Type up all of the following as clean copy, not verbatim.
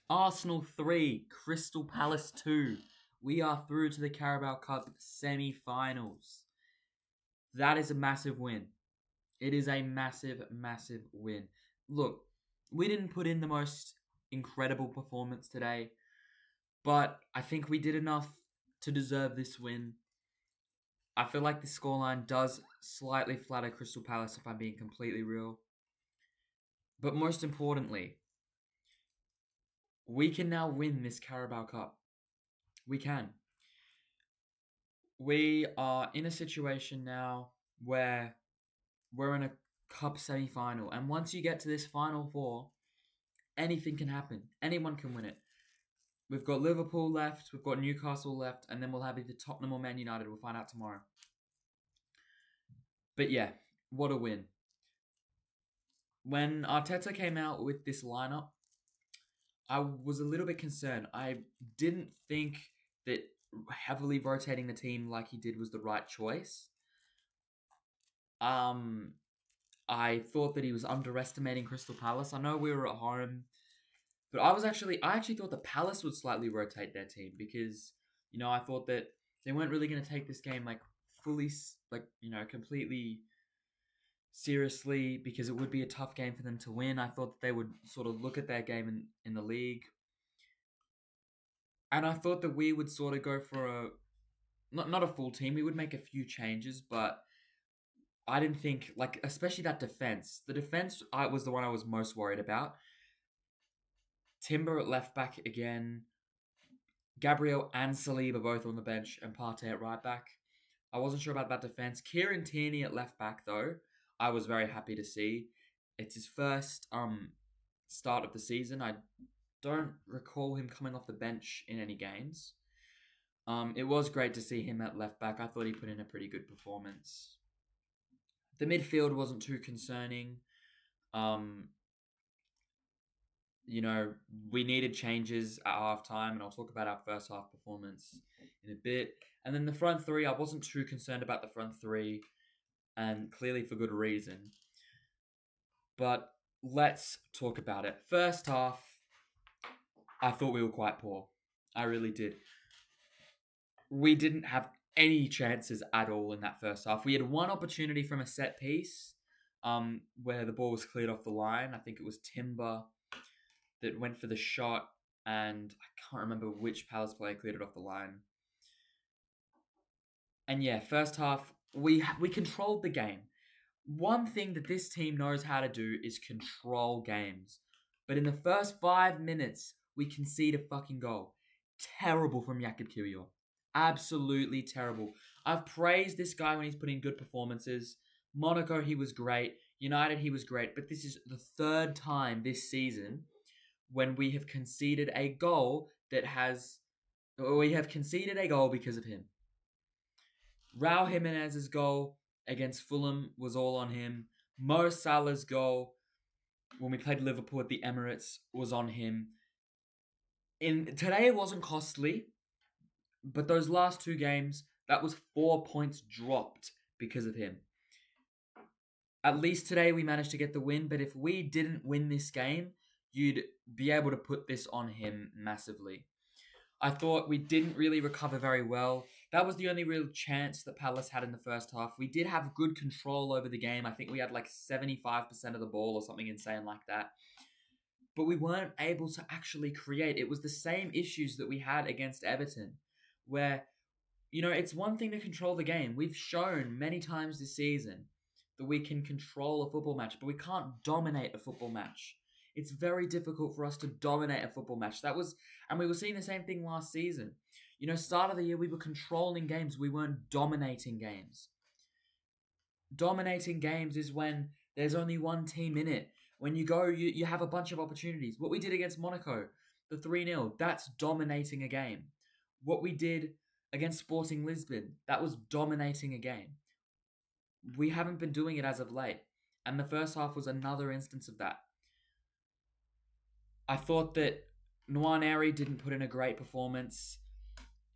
Arsenal 3, Crystal Palace 2. We are through to the Carabao Cup Semi-finals. That is a massive win. It is a massive, massive win. Look, we didn't put in the most incredible performance today, but I think we did enough to deserve this win. I feel like the scoreline does slightly flatter Crystal Palace if I'm being completely real. But most importantly, we can now win this Carabao Cup. We can. We are in a situation now where we're in a cup semi-final, and once you get to this final four, anything can happen. Anyone can win it. We've got Liverpool left, we've got Newcastle left, and then we'll have either Tottenham or Man United. We'll find out tomorrow. But yeah, what a win. When Arteta came out with this lineup, I was a little bit concerned. I didn't think that heavily rotating the team like he did was the right choice. I thought that he was underestimating Crystal Palace. I know we were at home, but I actually thought the Palace would slightly rotate their team because I thought that they weren't really going to take this game fully completely seriously because it would be a tough game for them to win. I thought that they would sort of look at their game in the league, and I thought that we would sort of go for a not a full team. We would make a few changes, but I didn't think, especially that defense. The defense was the one I was most worried about. Timber at left back again. Gabriel and Saliba both on the bench, and Partey at right back. I wasn't sure about that defense. Kieran Tierney at left back, though, I was very happy to see. It's his first start of the season. I don't recall him coming off the bench in any games. It was great to see him at left back. I thought he put in a pretty good performance. The midfield wasn't too concerning. We needed changes at halftime, and I'll talk about our first half performance in a bit. And then the front three, I wasn't too concerned about the front three, and clearly for good reason. But let's talk about it. First half, I thought we were quite poor. I really did. We didn't have any chances at all in that first half. We had one opportunity from a set piece where the ball was cleared off the line. I think it was Timber that went for the shot, and I can't remember which Palace player cleared it off the line. And yeah, first half, we controlled the game. One thing that this team knows how to do is control games. But in the first 5 minutes, we concede a fucking goal. Terrible from Jakub Kiwior. Absolutely terrible. I've praised this guy when he's put in good performances. Monaco, he was great. United, he was great. But this is the third time this season when we have conceded a goal because of him. Raul Jimenez's goal against Fulham was all on him. Mo Salah's goal when we played Liverpool at the Emirates was on him. Today it wasn't costly, but those last two games, that was 4 points dropped because of him. At least today we managed to get the win, but if we didn't win this game, you'd be able to put this on him massively. I thought we didn't really recover very well. That was the only real chance that Palace had in the first half. We did have good control over the game. I think we had 75% of the ball or something insane like that. But we weren't able to actually create. It was the same issues that we had against Everton, where, it's one thing to control the game. We've shown many times this season that we can control a football match, but we can't dominate a football match. It's very difficult for us to dominate a football match. And we were seeing the same thing last season. Start of the year, we were controlling games. We weren't dominating games. Dominating games is when there's only one team in it. When you go, you have a bunch of opportunities. What we did against Monaco, the 3-0, that's dominating a game. What we did against Sporting Lisbon, that was dominating a game. We haven't been doing it as of late. And the first half was another instance of that. I thought that Nwaneri didn't put in a great performance.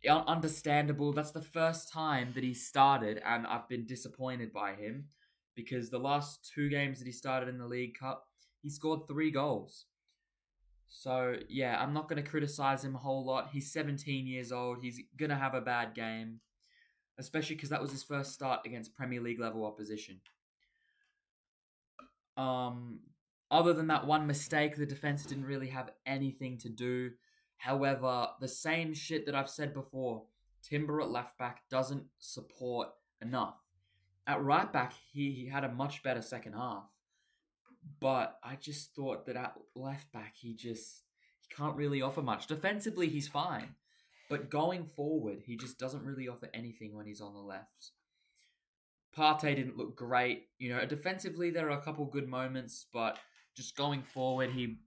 Understandable. That's the first time that he started, and I've been disappointed by him because the last two games that he started in the League Cup, he scored 3 goals. So, yeah, I'm not going to criticize him a whole lot. He's 17 years old. He's going to have a bad game, especially because that was his first start against Premier League level opposition. Um, Other than that one mistake, the defense didn't really have anything to do. However, the same shit that I've said before, Timber at left back doesn't support enough. At right back, he had a much better second half. But I just thought that at left back, he can't really offer much. Defensively, he's fine. But going forward, he just doesn't really offer anything when he's on the left. Partey didn't look great. Defensively, there are a couple good moments, but just going forward, he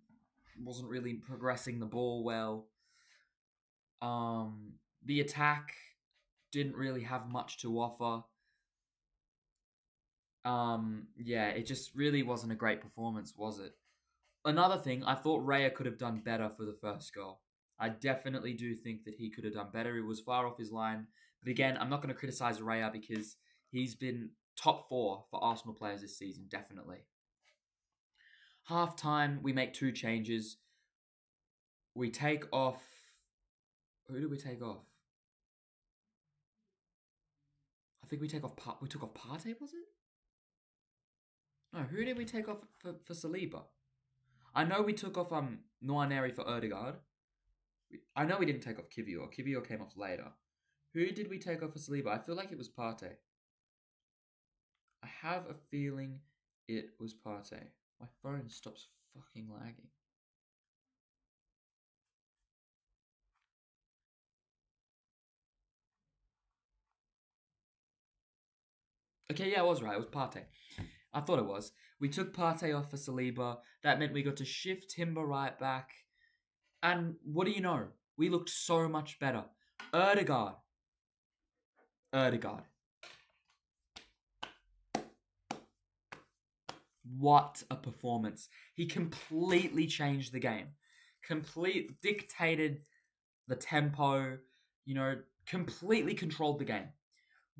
wasn't really progressing the ball well. The attack didn't really have much to offer. Yeah, it just really wasn't a great performance, was it? Another thing, I thought Raya could have done better for the first goal. I definitely do think that he could have done better. He was far off his line. But again, I'm not going to criticize Raya because he's been top 4 for Arsenal players this season, definitely. Half time, we make 2 changes. We take off... Who did we take off? I think we took off Partey, was it? No, who did we take off for Saliba? I know we took off Nwaneri for Odegaard. I know we didn't take off Kivior. Kivior came off later. Who did we take off for Saliba? I feel like it was Partey. I have a feeling it was Partey. My phone stops fucking lagging. Okay, yeah, I was right. It was Partey. I thought it was. We took Partey off for Saliba. That meant we got to shift Timber right back. And what do you know? We looked so much better. Odegaard. What a performance. He completely changed the game. Dictated the tempo, completely controlled the game.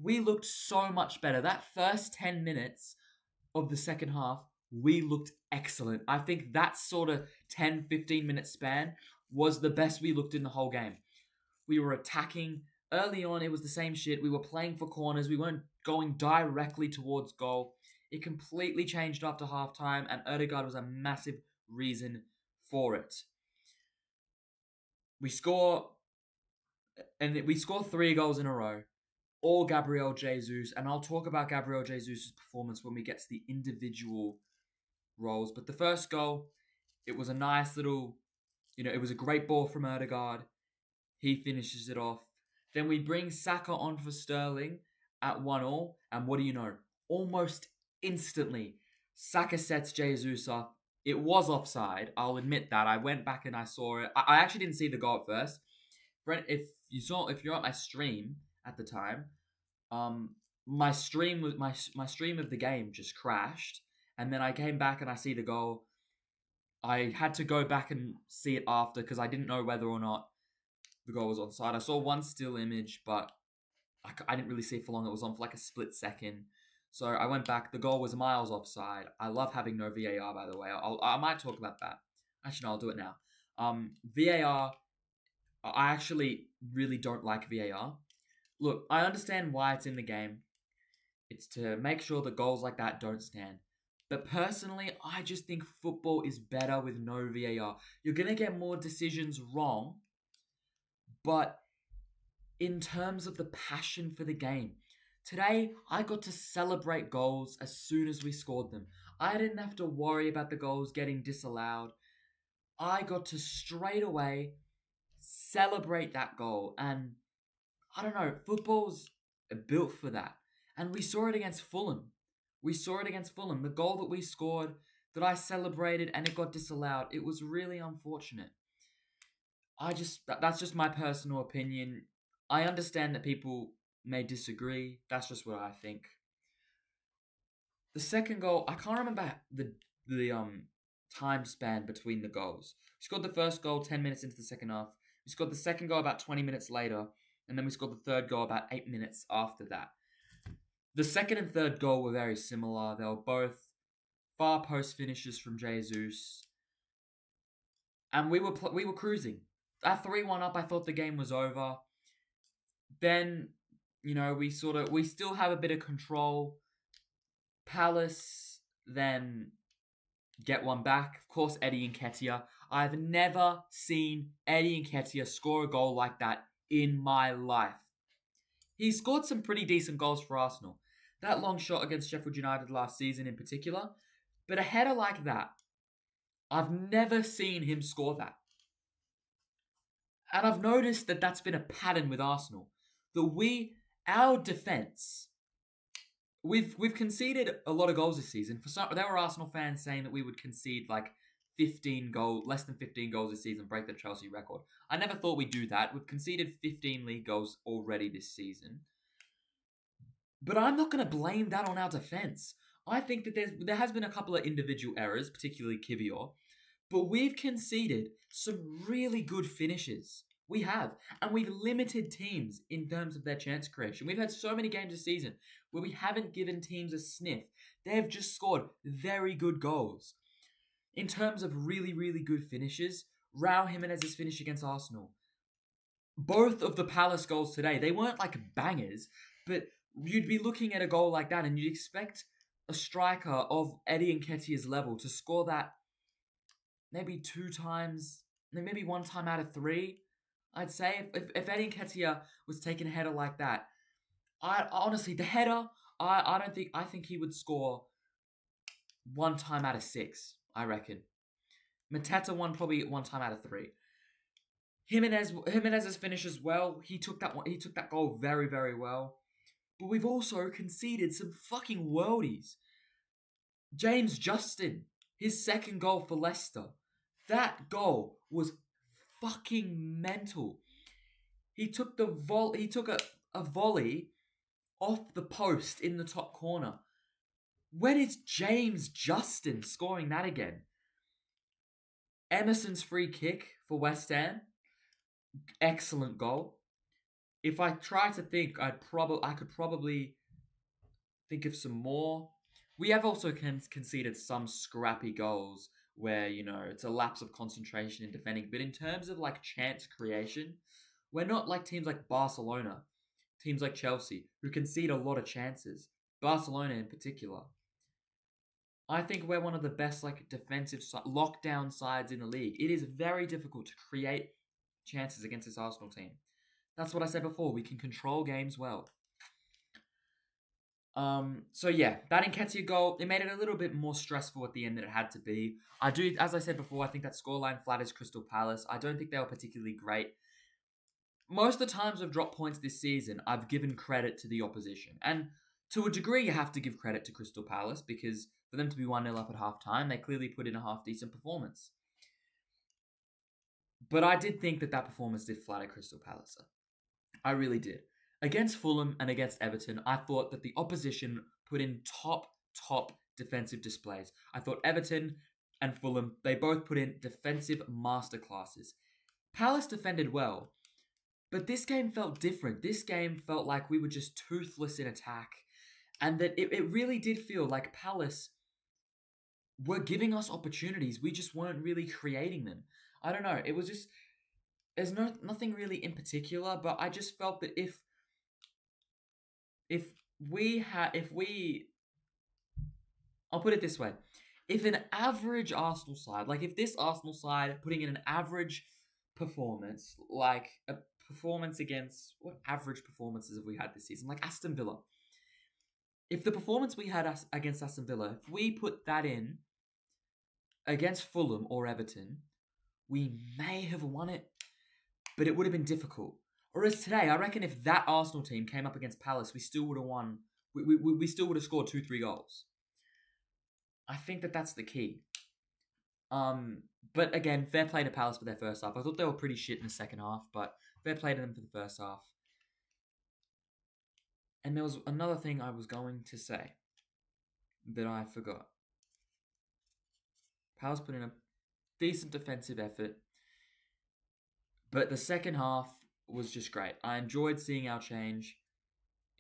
We looked so much better. That first 10 minutes of the second half, we looked excellent. I think that sort of 10-15 minute span was the best we looked in the whole game. We were attacking. Early on, it was the same shit. We were playing for corners. We weren't going directly towards goal. It completely changed after halftime, and Odegaard was a massive reason for it. We score 3 goals in a row. All Gabriel Jesus, and I'll talk about Gabriel Jesus' performance when we get to the individual roles. But the first goal, it was a nice little, it was a great ball from Odegaard. He finishes it off. Then we bring Saka on for Sterling at 1-1, and what do you know? Almost instantly, Saka sets Jesus up. It was offside, I'll admit that. I went back and I saw it. I actually didn't see the goal at first. If you're at my stream at the time, my stream of the game just crashed, and then I came back and I see the goal. I had to go back and see it after because I didn't know whether or not the goal was onside. I saw one still image, but I didn't really see it for long. It was on for like a split second. So I went back. The goal was miles offside. I love having no VAR, by the way. I might talk about that. Actually, no, I'll do it now. VAR, I actually really don't like VAR. Look, I understand why it's in the game. It's to make sure that goals like that don't stand. But personally, I just think football is better with no VAR. You're going to get more decisions wrong, but in terms of the passion for the game, today I got to celebrate goals as soon as we scored them. I didn't have to worry about the goals getting disallowed. I got to straight away celebrate that goal, and I don't know, football's built for that. And we saw it against Fulham. The goal that we scored, that I celebrated, and it got disallowed. It was really unfortunate. That's just my personal opinion. I understand that people may disagree. That's just what I think. The second goal, I can't remember the time span between the goals. We scored the first goal 10 minutes into the second half. We scored the second goal about 20 minutes later. And then we scored the third goal about 8 minutes after that. The second and third goal were very similar. They were both far post finishes from Jesus. and we were cruising. At 3-1 up, I thought the game was over. Then, we still have a bit of control. Palace then get one back. Of course, Eddie Nketiah. I've never seen Eddie Nketiah score a goal like that in my life. He scored some pretty decent goals for Arsenal. That long shot against Sheffield United last season in particular. But a header like that, I've never seen him score that. And I've noticed that that's been a pattern with Arsenal. Our defence, we've conceded a lot of goals this season. There were Arsenal fans saying that we would concede like less than 15 goals this season, break the Chelsea record. I never thought we'd do that. We've conceded 15 league goals already this season. But I'm not going to blame that on our defence. I think that there has been a couple of individual errors, particularly Kivior, but we've conceded some really good finishes. We have. And we've limited teams in terms of their chance creation. We've had so many games this season where we haven't given teams a sniff. They've just scored very good goals. In terms of really, really good finishes, Raul Jimenez's finish against Arsenal. Both of the Palace goals today, they weren't like bangers, but you'd be looking at a goal like that and you'd expect a striker of Eddie Nketiah's level to score that maybe 2 times, maybe 1 time out of 3. I'd say if Eddie Nketiah was taking a header like that, honestly, the header, I think he would score 1 time out of 6, I reckon. Mateta one probably 1 time out of 3. Jimenez's finish as well. He took that goal very, very well. But we've also conceded some fucking worldies. James Justin, his second goal for Leicester. That goal was fucking mental. He took a volley off the post in the top corner. When is James Justin scoring that again? Emerson's free kick for West Ham. Excellent goal. If I try to think, I could probably think of some more. We have also conceded some scrappy goals where, it's a lapse of concentration in defending. But in terms of like chance creation, we're not like teams like Barcelona, teams like Chelsea, who concede a lot of chances. Barcelona in particular. I think we're one of the best like defensive lockdown sides in the league. It is very difficult to create chances against this Arsenal team. That's what I said before. We can control games well. So yeah, that Nketiah goal, it made it a little bit more stressful at the end than it had to be. As I said before, I think that scoreline flatters Crystal Palace. I don't think they were particularly great. Most of the times I've dropped points this season, I've given credit to the opposition. And to a degree, you have to give credit to Crystal Palace because for them to be 1-0 up at half-time, they clearly put in a half-decent performance. But I did think that performance did flatter Crystal Palace. I really did. Against Fulham and against Everton, I thought that the opposition put in top defensive displays. I thought Everton and Fulham, they both put in defensive masterclasses. Palace defended well, but this game felt different. This game felt like we were just toothless in attack, and that it really did feel like Palace were giving us opportunities. We just weren't really creating them. I don't know. It was just... There's nothing really in particular, but I just felt that I'll put it this way. If an average Arsenal side, like if this Arsenal side putting in an average performance, like a performance against, what average performances have we had this season? Like Aston Villa. If the performance we had against Aston Villa, if we put that in against Fulham or Everton, we may have won it. But it would have been difficult. Whereas today, I reckon if that Arsenal team came up against Palace, we still would have won. We still would have scored 2-3 goals. I think that that's the key. But again, fair play to Palace for their first half. I thought they were pretty shit in the second half, but fair play to them for the first half. And there was another thing I was going to say that I forgot. Palace put in a decent defensive effort. But the second half was just great. I enjoyed seeing our change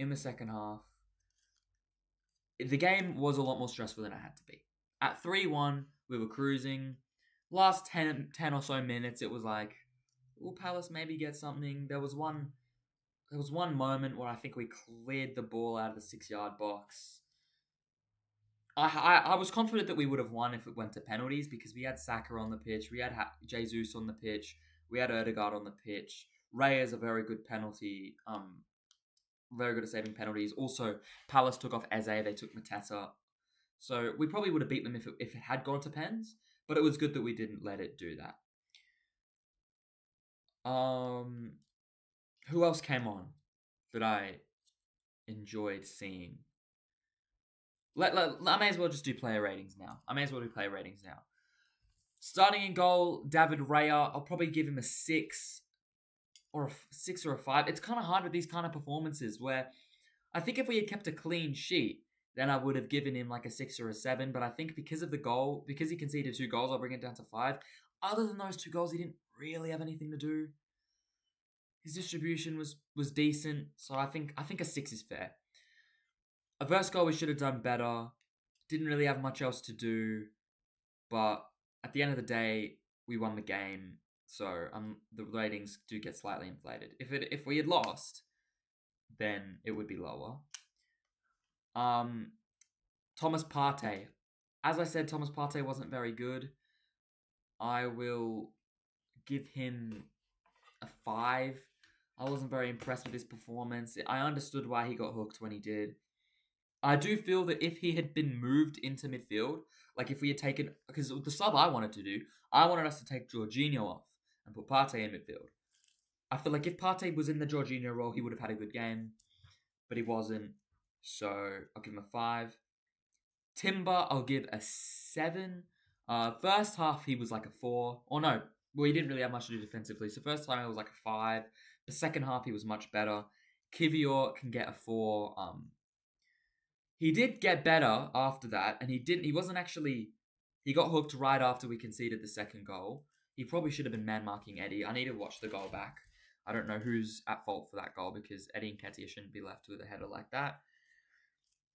in the second half. The game was a lot more stressful than it had to be. At 3-1, we were cruising. last 10 or so minutes, it was like, will Palace maybe get something? There was one moment where I think we cleared the ball out of the 6-yard box. I was confident that we would have won if it went to penalties because we had Saka on the pitch, we had Jesus on the pitch, we had Odegaard on the pitch. Ray is a very good penalty, very good at saving penalties. Also, Palace took off Eze, they took Mateta. So we probably would have beat them if it had gone to pens, but it was good that we didn't let it do that. Who else came on that I enjoyed seeing? I may as well just do player ratings now. Starting in goal, David Raya. I'll probably give him a 6 or a 5. It's kind of hard with these kind of performances where I think if we had kept a clean sheet, then I would have given him like a 6 or a 7. But I think because of the goal, because he conceded 2 goals, I'll bring it down to 5. Other than those 2 goals, he didn't really have anything to do. His distribution was decent, so I think a 6 is fair. A first goal we should have done better. Didn't really have much else to do, but at the end of the day, we won the game. So the ratings do get slightly inflated. If we had lost, then it would be lower. Thomas Partey. As I said, Thomas Partey wasn't very good. I will give him a 5. I wasn't very impressed with his performance. I understood why he got hooked when he did. I do feel that if he had been moved into midfield, like if we had taken... Because the sub I wanted to do, I wanted us to take Jorginho off and put Partey in midfield. I feel like if Partey was in the Jorginho role, he would have had a good game. But he wasn't. So I'll give him a 5. Timber, I'll give a 7. First half, he was like a 4. Or no, well, he didn't really have much to do defensively. So first time, it was like a 5. The second half, he was much better. Kivior can get a 4. He did get better after that, and he wasn't actually... He got hooked right after we conceded the second goal. He probably should have been man-marking Eddie. I need to watch the goal back. I don't know who's at fault for that goal because Eddie Nketiah shouldn't be left with a header like that.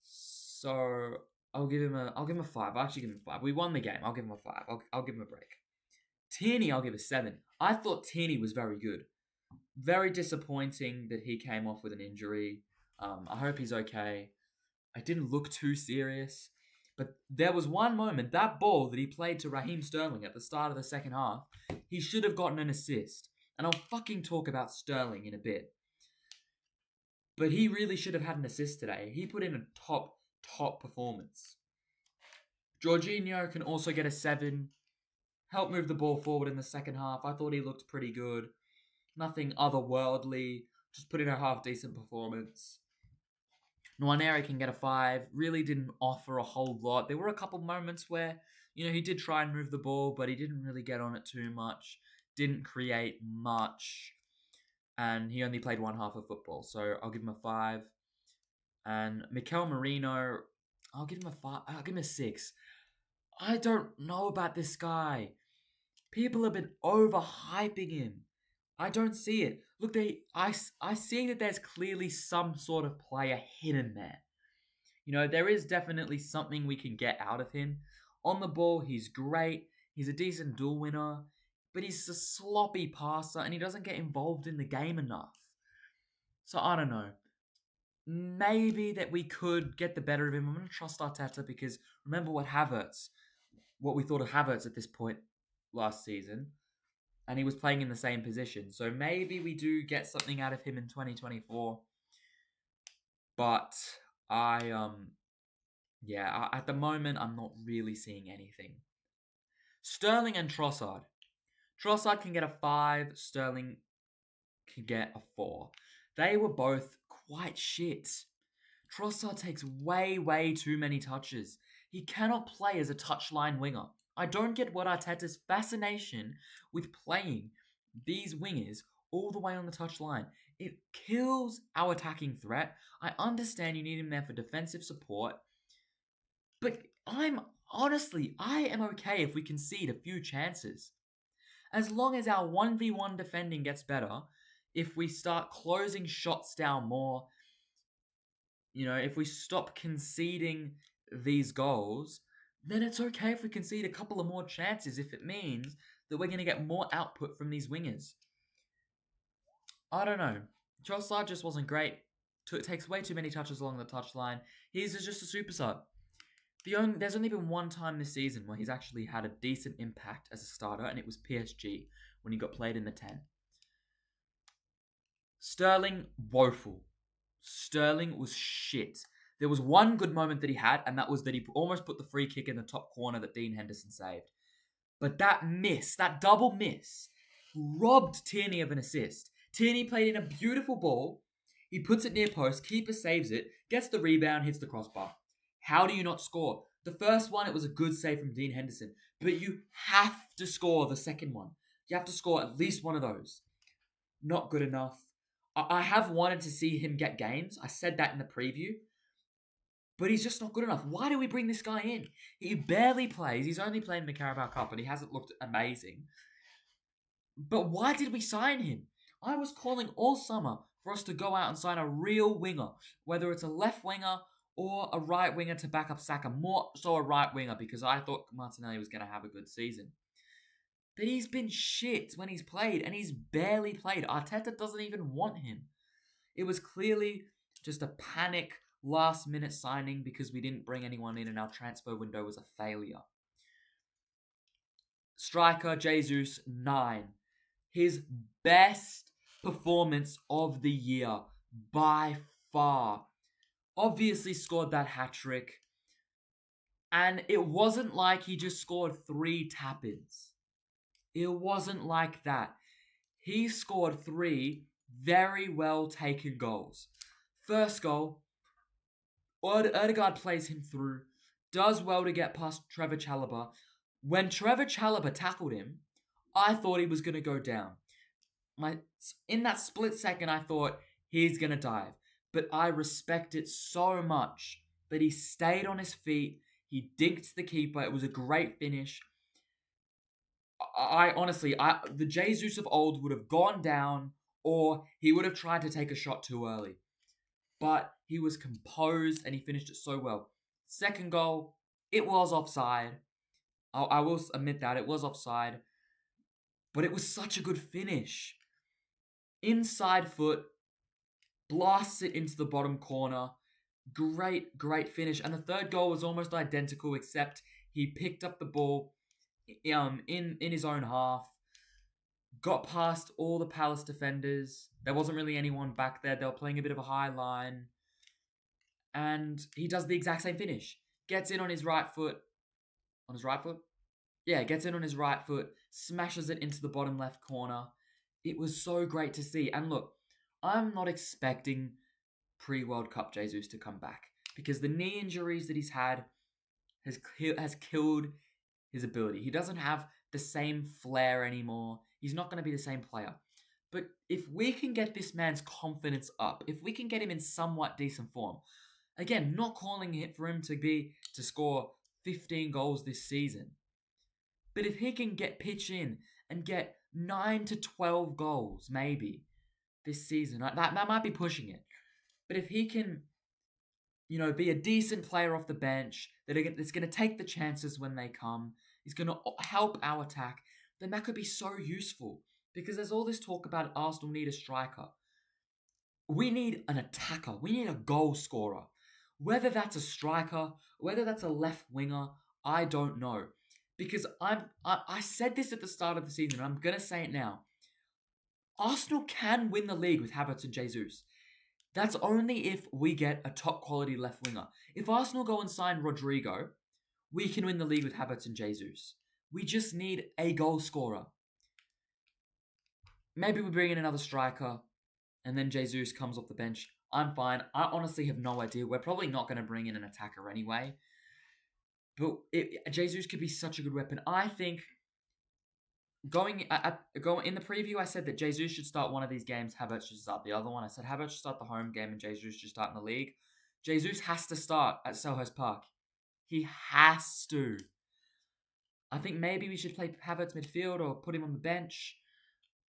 So I'll give him a 5. I'll actually give him a 5. We won the game. I'll give him a 5. I'll give him a break. Tierney, I'll give a 7. I thought Tierney was very good. Very disappointing that he came off with an injury. I hope he's okay. I didn't look too serious. But there was one moment, that ball that he played to Raheem Sterling at the start of the second half, he should have gotten an assist. And I'll fucking talk about Sterling in a bit. But he really should have had an assist today. He put in a top performance. Jorginho can also get a 7. Help move the ball forward in the second half. I thought he looked pretty good. Nothing otherworldly. Just put in a half-decent performance. Nwaneri can get a 5. Really didn't offer a whole lot. There were a couple moments where, he did try and move the ball, but he didn't really get on it too much. Didn't create much. And he only played one half of football. So I'll give him a 5. And Mikel Merino, I'll give him a 5. I'll give him a 6. I don't know about this guy. People have been overhyping him. I don't see it. Look, I see that there's clearly some sort of player hidden there. There is definitely something we can get out of him. On the ball, he's great. He's a decent duel winner. But he's a sloppy passer and he doesn't get involved in the game enough. So I don't know. Maybe that we could get the better of him. I'm going to trust Arteta because remember what we thought of Havertz at this point last season. And he was playing in the same position. So maybe we do get something out of him in 2024. But at the moment, I'm not really seeing anything. Sterling and Trossard. Trossard can get a 5. Sterling can get a 4. They were both quite shit. Trossard takes way too many touches. He cannot play as a touchline winger. I don't get what Arteta's fascination with playing these wingers all the way on the touchline. It kills our attacking threat. I understand you need him there for defensive support. But I am okay if we concede a few chances. As long as our 1v1 defending gets better, if we start closing shots down more, if we stop conceding these goals, then it's okay if we concede a couple of more chances if it means that we're going to get more output from these wingers. I don't know. Trossard just wasn't great. It takes way too many touches along the touchline. He's just a super sub. There's only been one time this season where he's actually had a decent impact as a starter, and it was PSG when he got played in the 10. Sterling, woeful. Sterling was shit. There was one good moment that he had, and that was that he almost put the free kick in the top corner that Dean Henderson saved. But that miss, that double miss, robbed Tierney of an assist. Tierney played in a beautiful ball. He puts it near post, keeper saves it, gets the rebound, hits the crossbar. How do you not score? The first one, it was a good save from Dean Henderson, but you have to score the second one. You have to score at least one of those. Not good enough. I have wanted to see him get games. I said that in the preview. But he's just not good enough. Why do we bring this guy in? He barely plays. He's only playing the Carabao Cup and he hasn't looked amazing. But why did we sign him? I was calling all summer for us to go out and sign a real winger, whether it's a left winger or a right winger to back up Saka. More so a right winger because I thought Martinelli was going to have a good season. But he's been shit when he's played, and he's barely played. Arteta doesn't even want him. It was clearly just a panic last-minute signing because we didn't bring anyone in and our transfer window was a failure. Striker, Jesus, 9. His best performance of the year by far. Obviously scored that hat-trick. And it wasn't like he just scored 3 tap-ins. It wasn't like that. He scored 3 very well taken goals. First goal, Odegaard plays him through, does well to get past Trevor Chalobah. When Trevor Chalobah tackled him, I thought he was going to go down. In that split second, I thought he's going to dive. But I respect it so much that he stayed on his feet. He dinked the keeper. It was a great finish. I honestly, the Jesus of old would have gone down or he would have tried to take a shot too early. But he was composed and he finished it so well. Second goal, it was offside. I will admit that, it was offside. But it was such a good finish. Inside foot, blasts it into the bottom corner. Great, great finish. And the third goal was almost identical, except he picked up the ball in his own half, got past all the Palace defenders. There wasn't really anyone back there. They were playing a bit of a high line. And he does the exact same finish. Gets in on his right foot. On his right foot? Yeah, gets in on his right foot. Smashes it into the bottom left corner. It was so great to see. And look, I'm not expecting pre-World Cup Jesus to come back. Because the knee injuries that he's had has killed his ability. He doesn't have the same flair anymore. He's not going to be the same player. But if we can get this man's confidence up, if we can get him in somewhat decent form, again, not calling it for him to score 15 goals this season, but if he can pitch in and get 9 to 12 goals, maybe, this season, that might be pushing it. But if he can, be a decent player off the bench, that's going to take the chances when they come, he's going to help our attack, then that could be so useful. Because there's all this talk about Arsenal need a striker. We need an attacker. We need a goal scorer. Whether that's a striker, whether that's a left winger, I don't know. Because I said this at the start of the season, and I'm going to say it now. Arsenal can win the league with Havertz and Jesus. That's only if we get a top quality left winger. If Arsenal go and sign Rodrigo, we can win the league with Havertz and Jesus. We just need a goal scorer. Maybe we bring in another striker and then Jesus comes off the bench. I'm fine. I honestly have no idea. We're probably not going to bring in an attacker anyway. But Jesus could be such a good weapon. I think going in the preview, I said that Jesus should start one of these games. Havertz should start the other one. I said Havertz should start the home game and Jesus should start in the league. Jesus has to start at Selhurst Park. He has to. I think maybe we should play Havertz midfield or put him on the bench.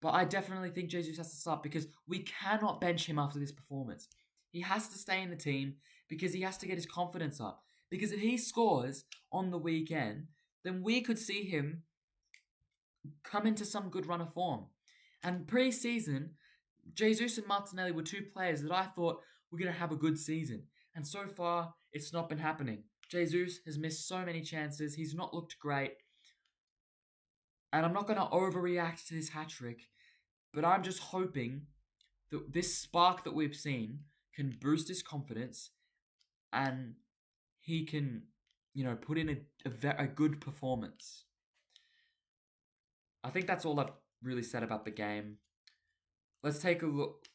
But I definitely think Jesus has to start because we cannot bench him after this performance. He has to stay in the team because he has to get his confidence up. Because if he scores on the weekend, then we could see him come into some good run of form. And pre-season, Jesus and Martinelli were two players that I thought were going to have a good season. And so far, it's not been happening. Jesus has missed so many chances. He's not looked great. And I'm not going to overreact to this hat-trick, but I'm just hoping that this spark that we've seen can boost his confidence and he can, put in a good performance. I think that's all I've really said about the game. Let's take a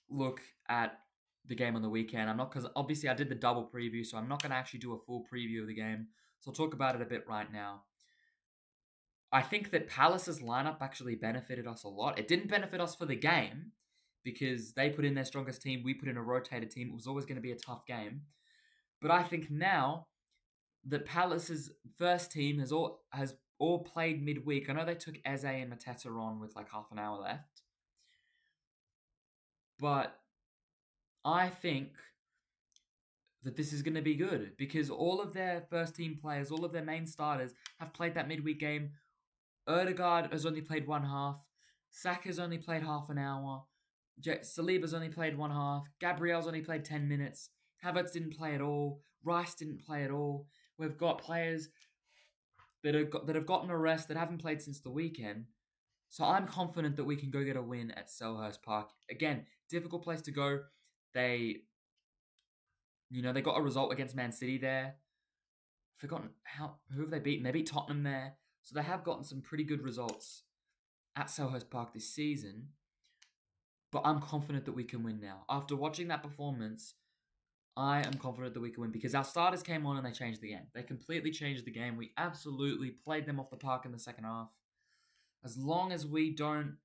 look at the game on the weekend. Because obviously I did the double preview, so I'm not going to actually do a full preview of the game. So I'll talk about it a bit right now. I think that Palace's lineup actually benefited us a lot. It didn't benefit us for the game because they put in their strongest team. We put in a rotated team. It was always going to be a tough game. But I think now that Palace's first team has all played midweek. I know they took Eze and Mateta on with like half an hour left. But I think that this is going to be good because all of their first team players, all of their main starters have played that midweek game. Odegaard has only played one half. Saka's only played half an hour. Saliba's only played one half. Gabriel's only played 10 minutes. Havertz didn't play at all. Rice didn't play at all. We've got players that have gotten a rest that haven't played since the weekend. So I'm confident that we can go get a win at Selhurst Park. Again, difficult place to go. They got a result against Man City there. Forgotten who have they beaten? They beat Tottenham there. So they have gotten some pretty good results at Selhurst Park this season. But I'm confident that we can win now. After watching that performance, I am confident that we can win because our starters came on and they changed the game. They completely changed the game. We absolutely played them off the park in the second half. As long as we don't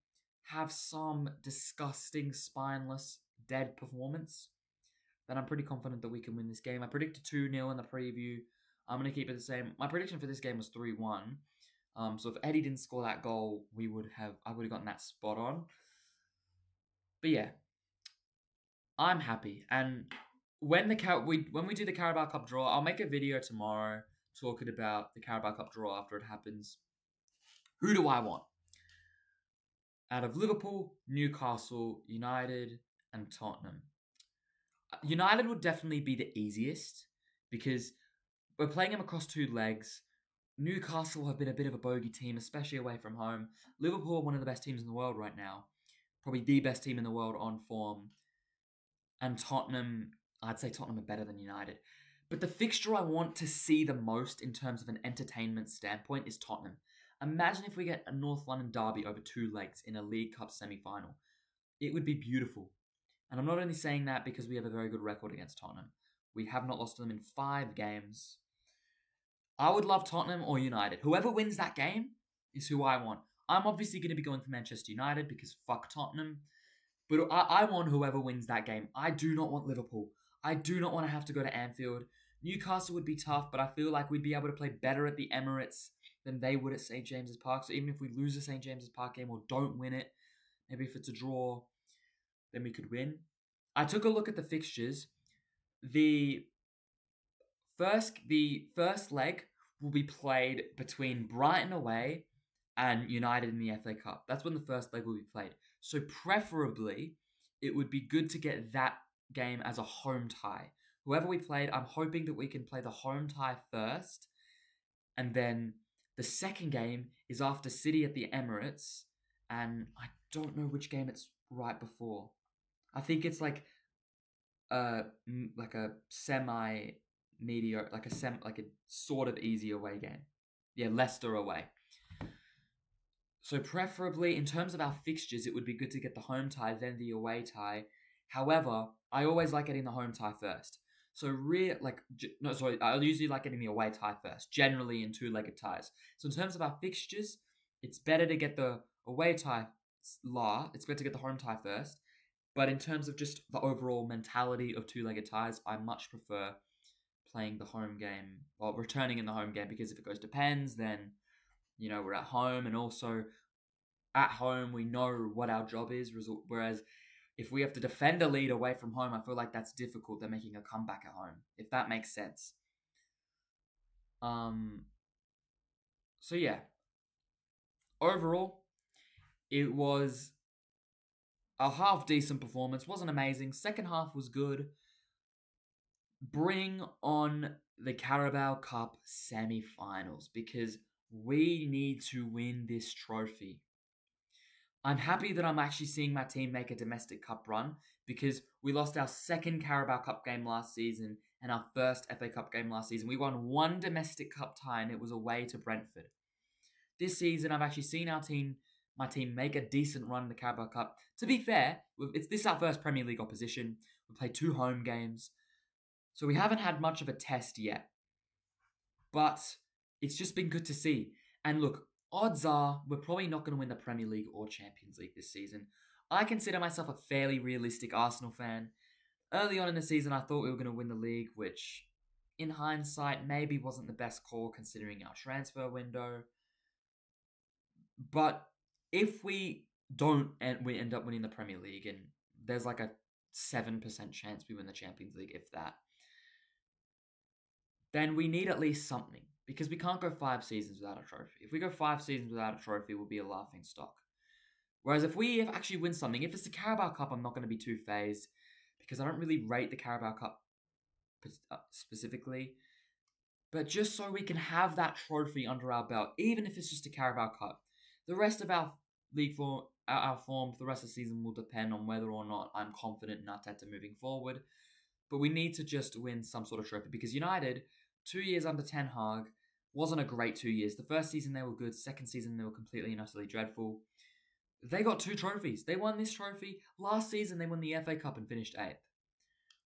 have some disgusting, spineless, dead performance, then I'm pretty confident that we can win this game. I predicted 2-0 in the preview. I'm going to keep it the same. My prediction for this game was 3-1. So if Eddie didn't score that goal, I would have gotten that spot on. But yeah, I'm happy. And when we do the Carabao Cup draw, I'll make a video tomorrow talking about the Carabao Cup draw after it happens. Who do I want? Out of Liverpool, Newcastle, United, and Tottenham. United would definitely be the easiest because we're playing them across two legs. Newcastle have been a bit of a bogey team, especially away from home. Liverpool are one of the best teams in the world right now. Probably the best team in the world on form. And Tottenham, I'd say Tottenham are better than United. But the fixture I want to see the most in terms of an entertainment standpoint is Tottenham. Imagine if we get a North London derby over two legs in a League Cup semi-final. It would be beautiful. And I'm not only saying that because we have a very good record against Tottenham. We have not lost to them in 5 games. I would love Tottenham or United. Whoever wins that game is who I want. I'm obviously going to be going for Manchester United because fuck Tottenham. But I want whoever wins that game. I do not want Liverpool. I do not want to have to go to Anfield. Newcastle would be tough, but I feel like we'd be able to play better at the Emirates than they would at St. James's Park. So even if we lose the St. James's Park game or don't win it, maybe if it's a draw, then we could win. I took a look at the fixtures. The first leg will be played between Brighton away and United in the FA Cup. That's when the first leg will be played. So preferably, it would be good to get that game as a home tie. Whoever we played, I'm hoping that we can play the home tie first. And then the second game is after City at the Emirates. And I don't know which game it's right before. I think it's like a semi-mediocre, like a sort of easy away game. Yeah, Leicester away. So preferably, in terms of our fixtures, it would be good to get the home tie, then the away tie. However, I always like getting the home tie first. So I usually like getting the away tie first, generally in 2-legged ties. So in terms of our fixtures, it's better to get the away tie it's better to get the home tie first. But in terms of just the overall mentality of 2-legged ties, I much prefer playing the home game, or returning in the home game, because if it goes to pens, then we're at home, and also at home we know what our job is. Whereas if we have to defend a lead away from home, I feel like that's difficult than making a comeback at home, if that makes sense. Um, so yeah, overall, it was a half decent performance. Wasn't amazing. Second half was good. Bring on the Carabao Cup semi-finals because we need to win this trophy. I'm happy that I'm actually seeing my team make a domestic cup run because we lost our second Carabao Cup game last season and our first FA Cup game last season. We won one domestic cup tie and it was away to Brentford. This season, I've actually seen my team, make a decent run in the Carabao Cup. To be fair, this is our first Premier League opposition. We played 2 home games, so we haven't had much of a test yet. But it's just been good to see. And look, odds are we're probably not going to win the Premier League or Champions League this season. I consider myself a fairly realistic Arsenal fan. Early on in the season, I thought we were going to win the league, which, in hindsight, maybe wasn't the best call considering our transfer window. But if we don't, and we end up winning the Premier League, and there's like a 7% chance we win the Champions League, if that, then we need at least something because we can't go 5 seasons without a trophy. If we go 5 seasons without a trophy, we'll be a laughing stock. Whereas if we actually win something, if it's the Carabao Cup, I'm not going to be too phased because I don't really rate the Carabao Cup specifically. But just so we can have that trophy under our belt, even if it's just a Carabao Cup, the rest of our league form, our form for the rest of the season will depend on whether or not I'm confident in Arteta moving forward. But we need to just win some sort of trophy because United, 2 years under Ten Hag, wasn't a great 2 years. The first season they were good, second season they were completely and utterly dreadful. They got 2 trophies. They won this trophy. Last season they won the FA Cup and finished 8th.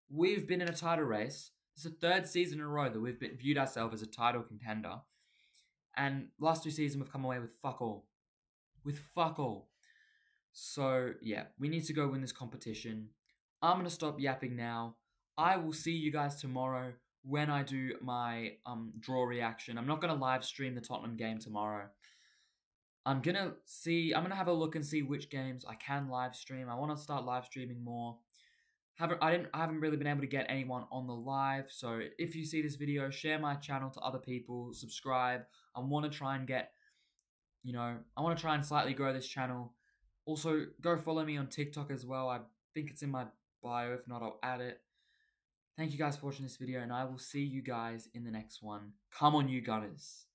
We've been in a title race. It's the 3rd season in a row that we've viewed ourselves as a title contender. And last 2 seasons we've come away with fuck all. With fuck all. So, yeah, we need to go win this competition. I'm going to stop yapping now. I will see you guys tomorrow when I do my draw reaction. I'm not going to live stream the Tottenham game tomorrow. I'm going to have a look and see which games I can live stream. I want to start live streaming more. I haven't really been able to get anyone on the live, so if you see this video, share my channel to other people, subscribe. I want to try and get, I want to try and slightly grow this channel. Also, go follow me on TikTok as well. I think it's in my bio. If not, I'll add it. Thank you guys for watching this video, and I will see you guys in the next one. Come on, you Gunners.